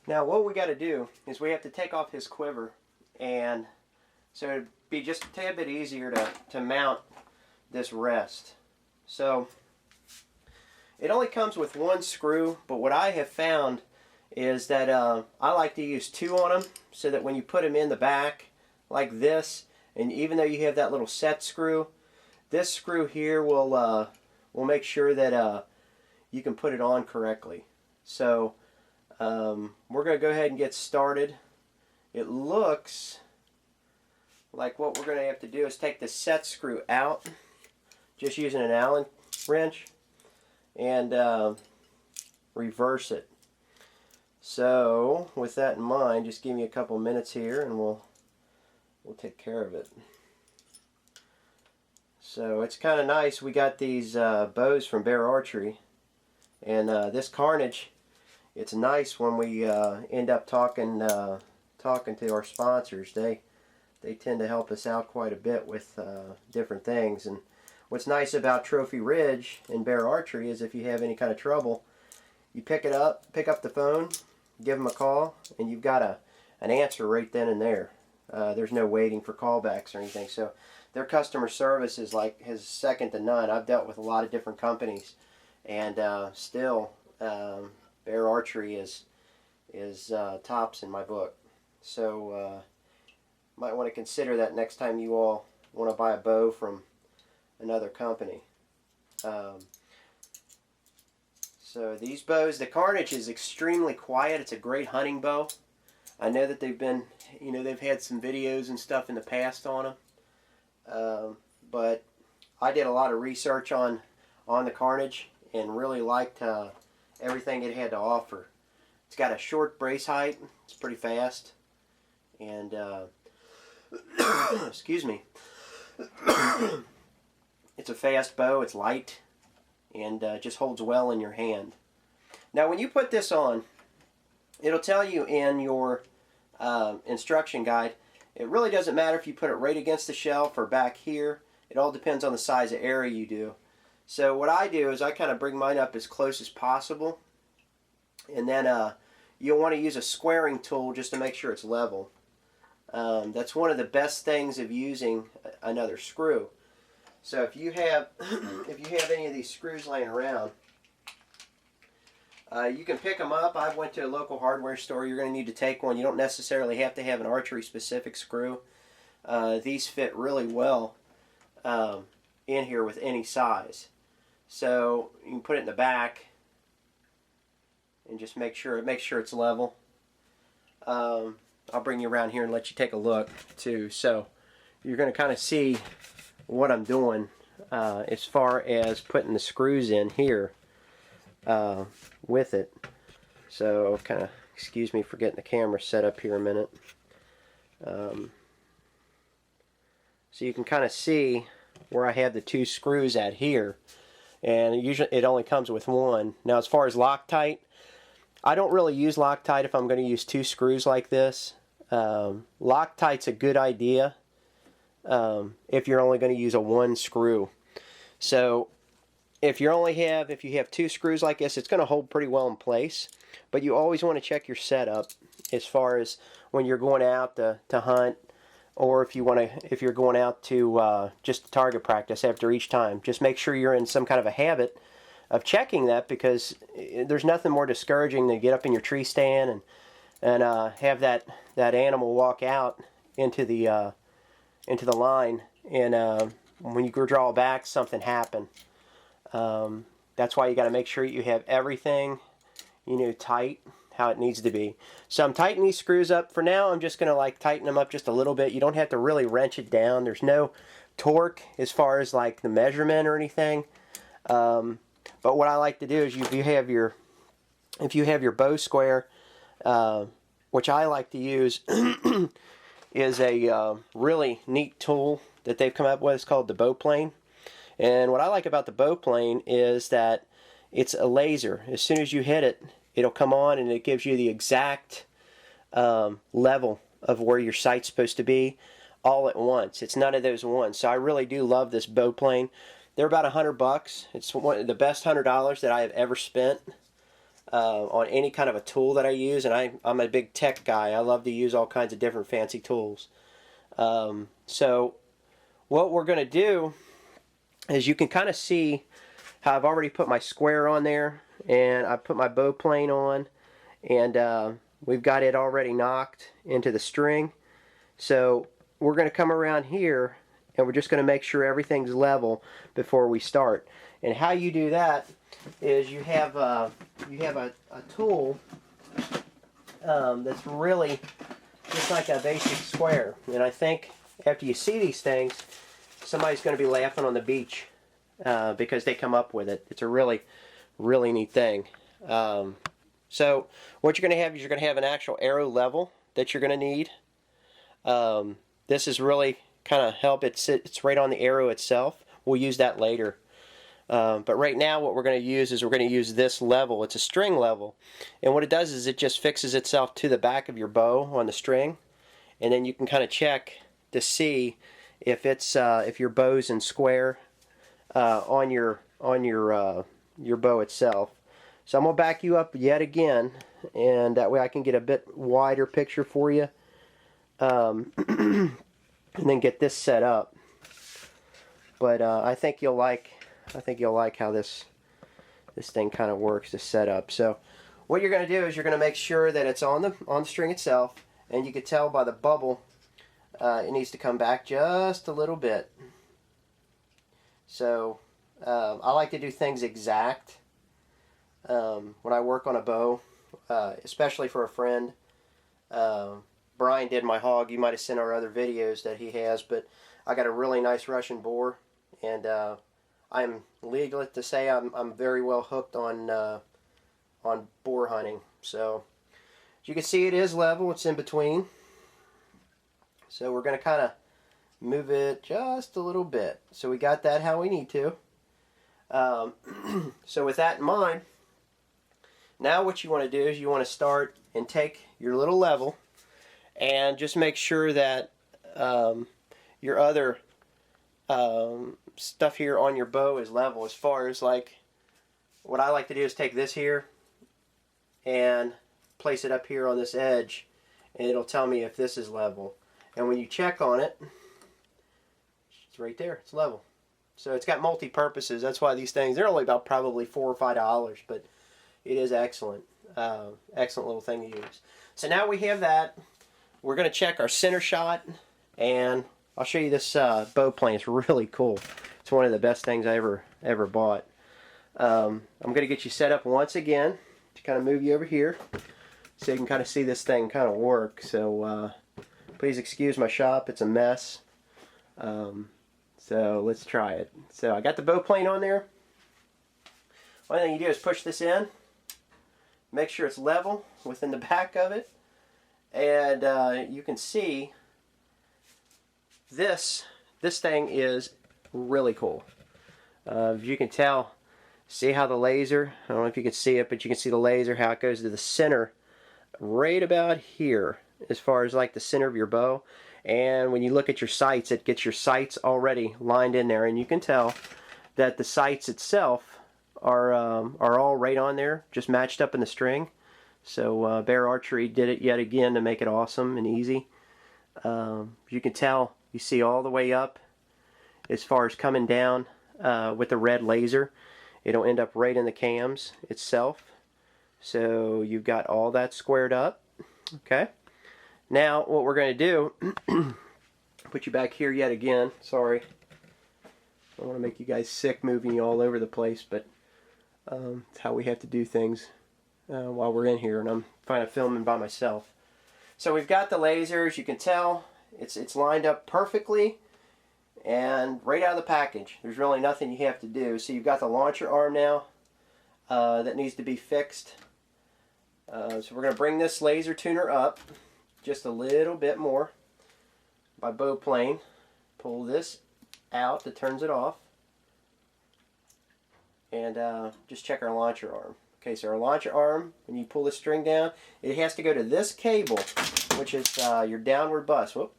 Now what we got to do is we have to take off his quiver, and so it'd be just a tad bit easier to mount this rest. So it only comes with one screw, but what I have found is that I like to use two on them, so that when you put them in the back like this, and even though you have that little set screw, this screw here will make sure that you can put it on correctly. So we're going to go ahead and get started. It looks like what we're going to have to do is take the set screw out, just using an Allen wrench, and reverse it. So with that in mind, just give me a couple minutes here and we'll take care of it. So it's kind of nice. We got these bows from Bear Archery, and this Carnage, it's nice when we end up talking to our sponsors. They tend to help us out quite a bit with different things. And what's nice about Trophy Ridge and Bear Archery is if you have any kind of trouble, you pick up the phone, give them a call, and you've got an answer right then and there. There's no waiting for callbacks or anything. So their customer service is second to none. I've dealt with a lot of different companies, and still Bear Archery is tops in my book. So might want to consider that next time you all want to buy a bow from another company. So these bows, the Carnage is extremely quiet. It's a great hunting bow. I know that they've had some videos and stuff in the past on them, but I did a lot of research on the Carnage and really liked everything it had to offer. It's got a short brace height. It's pretty fast, and excuse me. It's a fast bow. It's light, and just holds well in your hand. Now when you put this on, it'll tell you in your instruction guide, it really doesn't matter if you put it right against the shelf or back here. It all depends on the size of area you do. So what I do is I kind of bring mine up as close as possible, and then you'll want to use a squaring tool just to make sure it's level. That's one of the best things of using another screw. So if you have any of these screws laying around, you can pick them up. I went to a local hardware store. You're going to need to take one. You don't necessarily have to have an archery specific screw. These fit really well in here with any size. So you can put it in the back and just make sure it's level. I'll bring you around here and let you take a look too. So you're going to kind of see what I'm doing as far as putting the screws in here with it. So kind of excuse me for getting the camera set up here a minute. So you can kind of see where I have the two screws at here, and usually it only comes with one. Now as far as Loctite, I don't really use Loctite if I'm going to use two screws like this. Loctite's a good idea if you're only going to use a one screw. So if you have two screws like this, it's going to hold pretty well in place. But you always want to check your setup as far as when you're going out to hunt, or if you're going out to just target practice after each time. Just make sure you're in some kind of a habit of checking that, because there's nothing more discouraging than get up in your tree stand and have that animal walk out into the line, and when you draw back, something happen. That's why you got to make sure you have everything tight how it needs to be. So I'm tightening these screws up for now. I'm just going to tighten them up just a little bit. You don't have to really wrench it down. There's no torque as far as the measurement or anything. But what I like to do is if you have your bow square, which I like to use, is a really neat tool that they've come up with. It's called the BowPlane. And what I like about the BowPlane is that it's a laser. As soon as you hit it, it'll come on and it gives you the exact level of where your sight's supposed to be all at once. It's none of those ones. So I really do love this BowPlane. They're about $100. It's one of the best $100 that I have ever spent on any kind of a tool that I use, and I'm a big tech guy. I love to use all kinds of different fancy tools. So what we're going to do is, you can kind of see how I've already put my square on there, and I put my BowPlane on, and we've got it already knocked into the string. So we're going to come around here, and we're just going to make sure everything's level before we start. And how you do that is, you have a tool that's really just like a basic square. And I think after you see these things, somebody's going to be laughing on the beach because they come up with it. It's a really, really neat thing. So what you're going to have is, you're going to have an actual arrow level that you're going to need. This is really kind of help it sit. It's right on the arrow itself. We'll use that later. But right now what we're going to use is, we're going to use this level. It's a string level. And what it does is, it just fixes itself to the back of your bow on the string. And then you can kind of check to see if it's if your bow's in square on your bow itself. So I'm going to back you up yet again, and that way I can get a bit wider picture for you. And then get this set up. But I think you'll like how this thing kind of works, this setup. So what you're going to do is, you're going to make sure that it's on the string itself, and you can tell by the bubble it needs to come back just a little bit. So I like to do things exact when I work on a bow, especially for a friend. Brian did my hog. You might have seen our other videos that he has, but I got a really nice Russian boar, and I'm legal to say I'm very well hooked on boar hunting. So as you can see, it is level. It's in between. So we're going to kind of move it just a little bit. So we got that how we need to. So with that in mind, now what you want to do is, you want to start and take your little level, and just make sure that your other stuff here on your bow is level. As far as, like, what I like to do is take this here and place it up here on this edge, and it'll tell me if this is level. And when you check on it, it's right there. It's level. So it's got multi-purposes. That's why these things, they're only about probably $4 or $5, but it is excellent. Excellent little thing to use. So now we have that. We're going to check our center shot, and I'll show you this BowPlane. It's really cool. It's one of the best things I ever bought. I'm going to get you set up once again to kind of move you over here so you can kind of see this thing kind of work. So please excuse my shop. It's a mess. So let's try it. So I got the BowPlane on there. One thing you do is push this in. Make sure it's level within the back of it. And you can see this thing is really cool. As you can tell, see how the laser, I don't know if you can see it, but you can see the laser, how it goes to the center right about here, as far as like the center of your bow. And when you look at your sights, it gets your sights already lined in there, and you can tell that the sights itself are all right on there, just matched up in the string. So Bear Archery did it yet again to make it awesome and easy. You can tell, you see all the way up as far as coming down with the red laser. It'll end up right in the cams itself. So you've got all that squared up. Okay. Now what we're going to do, put you back here yet again. Sorry. I don't want to make you guys sick moving you all over the place, but it's how we have to do things while we're in here, and I'm kind of filming by myself. So we've got the lasers. You can tell it's lined up perfectly and right out of the package. There's really nothing you have to do. So you've got the launcher arm now that needs to be fixed. So we're going to bring this laser tuner up just a little bit more by BowPlane. Pull this out that turns it off, and just check our launcher arm. Okay, so our launcher arm, when you pull the string down, it has to go to this cable, which is your downward bus. Whoop.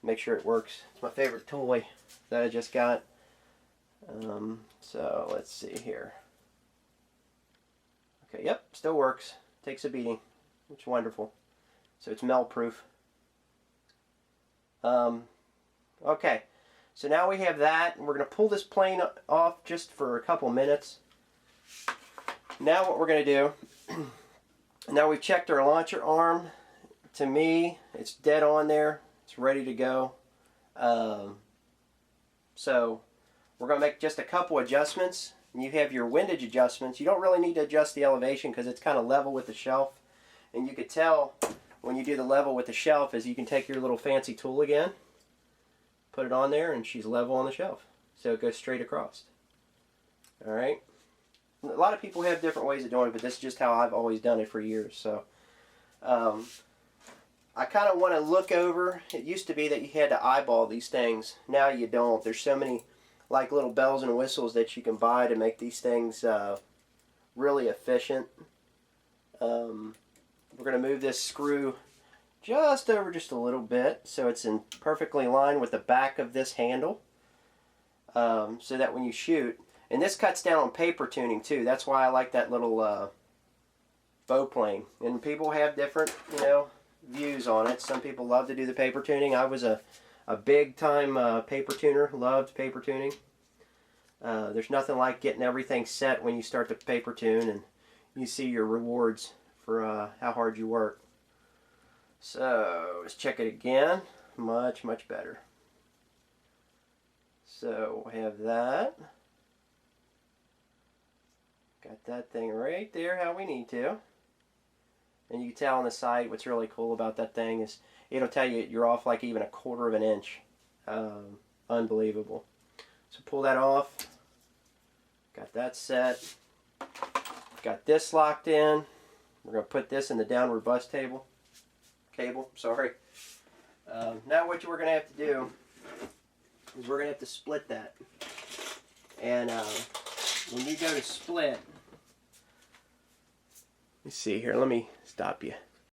Make sure it works. It's my favorite toy that I just got. So let's see here. Okay, yep, still works. Takes a beating. It's wonderful. So it's melt proof. Okay, so now we have that, and we're going to pull this plane off just for a couple minutes. Now what we're going to do, now we've checked our launcher arm. To me, it's dead on there. It's ready to go. So we're going to make just a couple adjustments. And you have your windage adjustments. You don't really need to adjust the elevation because it's kind of level with the shelf. And you could tell when you do the level with the shelf is you can take your little fancy tool again, put it on there, and she's level on the shelf. So it goes straight across. Alright. A lot of people have different ways of doing it, but this is just how I've always done it for years. So I kind of want to look over. It used to be that you had to eyeball these things. Now you don't. There's so many like little bells and whistles that you can buy to make these things really efficient. We're going to move this screw just over just a little bit so it's in perfectly line with the back of this handle, so that when you shoot, and this cuts down on paper tuning too. That's why I like that little BowPlane. And people have different, views on it. Some people love to do the paper tuning. I was a big time paper tuner. Loved paper tuning. There's nothing like getting everything set when you start to paper tune and you see your rewards for how hard you work. So let's check it again. Much, much better. So we have that. Got that thing right there how we need to. And you can tell on the side what's really cool about that thing is it'll tell you you're off like even 1/4 of an inch. Unbelievable. So pull that off. Got that set. Got this locked in. We're going to put this in the downward bus cable. Now what we're going to have to do is we're going to have to split that. And when you go to split, let's see here, let me stop you.